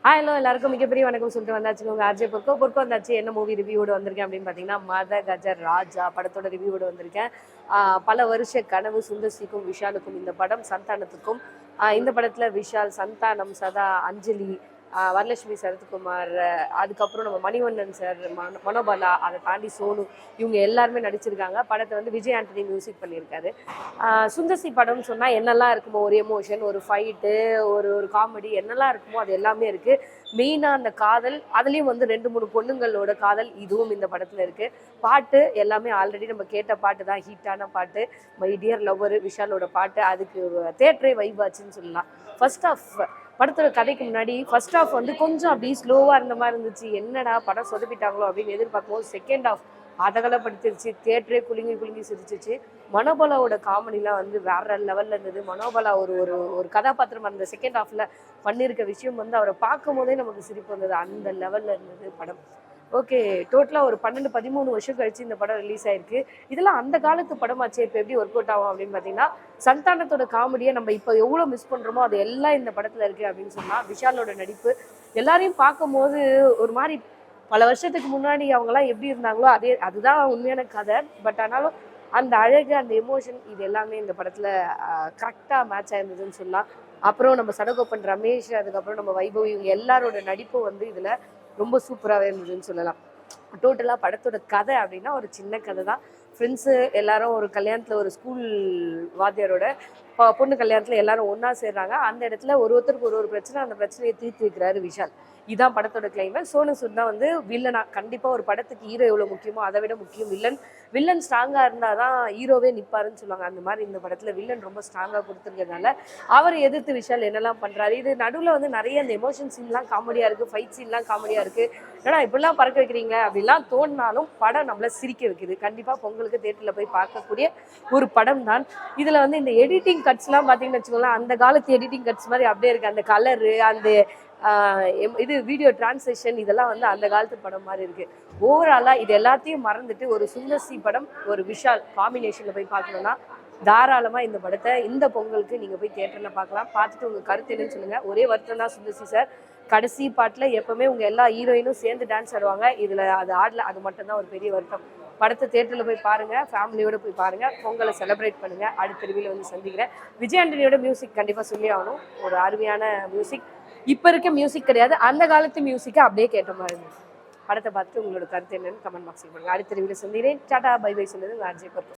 Hello எல்லாருக்கும் மிகப்பெரிய வணக்கம் சொல்லிட்டு வந்தாச்சு உங்க ஆர்ஜே பொறுக்கோ வந்தாச்சு. என்ன மூவி ரிவ்யூவோட வந்திருக்கேன் அப்படின்னு பார்த்தீங்கன்னா, மத கஜர் ராஜா படத்தோட ரிவ்யூவோட வந்திருக்கேன். பல வருஷ கனவு சுந்தர்சிக்கும் விஷாலுக்கும் இந்த படம், சந்தானத்துக்கும். இந்த படத்துல விஷால், சந்தானம், சதா, அஞ்சலி, வரலட்சுமி சரத்குமார், அதுக்கப்புறம் நம்ம மணிவண்ணன் சார், மனோபாலா, அதை தாண்டி சோனு, இவங்க எல்லாருமே நடிச்சிருக்காங்க. படத்தை வந்து விஜய் ஆண்டனி மியூசிக் பண்ணியிருக்காரு. சுந்தர்சி படம்னு சொன்னால் என்னெல்லாம் இருக்குமோ, ஒரு எமோஷன், ஒரு ஃபைட்டு, ஒரு ஒரு காமெடி, என்னெல்லாம் இருக்குமோ அது எல்லாமே இருக்குது. மெயினாக அந்த காதல், அதுலேயும் வந்து 2-3 பொண்ணுங்களோட காதல், இதுவும் இந்த படத்தில் இருக்குது. பாட்டு எல்லாமே ஆல்ரெடி நம்ம கேட்ட பாட்டு தான், ஹிட்டான பாட்டு. மை டியர் லவ்வர் விஷாலோட பாட்டு, அதுக்கு தேட்டரே வைபாச்சுன்னு சொல்லலாம். ஃபர்ஸ்ட் ஆஃப் படத்தோட கதைக்கு முன்னாடி ஃபர்ஸ்ட் ஆஃப் வந்து கொஞ்சம் அப்படி ஸ்லோவாக இருந்த மாதிரி இருந்துச்சு. என்னடா படம் சொதப்பிட்டாங்களோ அப்படின்னு எதிர்பார்க்கும்போது செகண்ட் ஆஃப் அதகலப்படுத்திருச்சு. தேட்டரே குலுங்கி சிரிச்சிச்சு. மனோபாலாவோட காமெடிலாம் வந்து வேற லெவலில் இருந்தது. மனோபாலா ஒரு ஒரு ஒரு கதாபாத்திரம் அந்த செகண்ட் ஹாஃபில் பண்ணியிருக்க விஷயம் வந்து அவரை பார்க்கும் போதே நமக்கு சிரிப்பு வந்தது. அந்த லெவலில் இருந்தது படம். ஓகே, டோட்டலாக ஒரு 12-13 வருஷம் கழிச்சு இந்த படம் ரிலீஸ் ஆயிருக்கு. இதெல்லாம் அந்த காலத்து படமாச்சு. இப்போ எப்படி ஒர்க் அவுட் ஆகும் அப்படின்னு பார்த்தீங்கன்னா, சந்தானத்தோட காமெடியை நம்ம இப்போ எவ்வளோ மிஸ் பண்ணுறோமோ அது எல்லாம் இந்த படத்தில் இருக்குது அப்படின்னு சொன்னால், விஷாலோட நடிப்பு எல்லாரையும் பார்க்கும்போது ஒரு மாதிரி பல வருஷத்துக்கு முன்னாடி அவங்களாம் எப்படி இருந்தாங்களோ அதுதான் உண்மையான கதை. பட் ஆனாலும் அந்த அழகு, அந்த எமோஷன், இது எல்லாமே இந்த படத்தில் கரெக்டாக மேட்ச் ஆயிருந்ததுன்னு சொல்லலாம். அப்புறம் நம்ம சடகோப்பன் ரமேஷ், அதுக்கப்புறம் நம்ம வைபவ், இவங்க எல்லாரோட நடிப்பும் வந்து இதில் ரொம்ப சூப்பராகவே இருந்ததுன்னு சொல்லலாம். டோட்டலாக படத்தோட கதை அப்படின்னா ஒரு சின்ன கதை தான். ஃப்ரெண்ட்ஸு எல்லாரும் ஒரு கல்யாணத்தில், ஒரு ஸ்கூல் வாத்தியாரோட பொண்ணு கல்யாணத்தில் எல்லாரும் ஒன்றா சேர்றாங்க. அந்த இடத்துல ஒருத்தருக்கு ஒரு பிரச்சனை, அந்த பிரச்சனையை தீர்த்து வைக்கிறாரு விஷால். இதான் படத்தோட கிளைமேக்ஸ். சோனு சூட் தான் வந்து வில்லனா. கண்டிப்பாக ஒரு படத்துக்கு ஹீரோ எவ்வளோ முக்கியமோ அதை விட முக்கியம் வில்லன் ஸ்ட்ராங்காக இருந்தால் தான் ஹீரோவே நிற்பாருன்னு சொல்லுவாங்க. அந்த மாதிரி இந்த படத்தில் வில்லன் ரொம்ப ஸ்ட்ராங்காக கொடுத்துருக்கிறதுனால அவரை எதிர்த்து விஷால் என்னெல்லாம் பண்ணுறாரு. இது நடுவில் வந்து நிறைய அந்த எமோஷன் சீன்லாம் காமெடியாக இருக்குது, ஃபைட் சீன்லாம் காமெடியாக இருக்குது. ஏன்னா இப்படிலாம் பறக்க வைக்கிறீங்க அப்படிலாம் தோணினாலும் படம் நம்மளை சிரிக்க வைக்குது. கண்டிப்பாக பொங்கலுக்கு தேட்டரில் போய் பார்க்கக்கூடிய ஒரு படம் தான். இதில் வந்து இந்த எடிட்டிங் கட்ஸ்லாம் பார்த்தீங்கன்னு வச்சுக்கோங்களேன், அந்த காலத்து எடிட்டிங் கட்ஸ் மாதிரி அப்படியே இருக்குது. அந்த கலரு, அந்த இது வீடியோ டிரான்ஸ்லேஷன், இதெல்லாம் வந்து அந்த காலத்து படம் மாதிரி இருக்குது. ஓவராலாக இது எல்லாத்தையும் மறந்துட்டு ஒரு சுந்தர்சி படம், ஒரு விஷால் காம்பினேஷனில் போய் பார்க்கணுன்னா தாராளமாக இந்த படத்தை இந்த பொங்கலுக்கு நீங்கள் போய் தியேட்டரில் பார்க்கலாம். பார்த்துட்டு உங்கள் கருத்து என்னன்னு சொல்லுங்கள். ஒரே வருத்தம் தான், சுந்தர்சி சார் கடைசி பாட்டில் எப்போவுமே உங்கள் எல்லா ஹீரோயினும் சேர்ந்து டான்ஸ் ஆடுவாங்க, இதில் அது ஆடல. அது மட்டும்தான் ஒரு பெரிய வருத்தம். படத்தை தேட்டரில் போய் பாருங்கள், ஃபேமிலியோடு போய் பாருங்கள், பொங்கலை செலிப்ரேட் பண்ணுங்கள். அடுத்த ரிவியூவில் வந்து சந்திக்கிறேன். விஜய் ஆண்டனியோட மியூசிக் கண்டிப்பாக சொல்லி ஆகணும். ஒரு அருமையான மியூசிக். இப்போ இருக்க மியூசிக் கிடையாது, அந்த காலத்து மியூசிக்கை அப்படியே கேட்ட மாதிரி இருந்தது. படத்தை பார்த்துட்டு உங்களோட கருத்து என்னன்னு கமெண்ட் பாக்ஸில் பண்ணுங்கள். அடுத்த ரிவியூவில் சந்திக்கிறேன். டாடா பை பை சொல்லுது ஆர்ஜே பொறுக்கோ.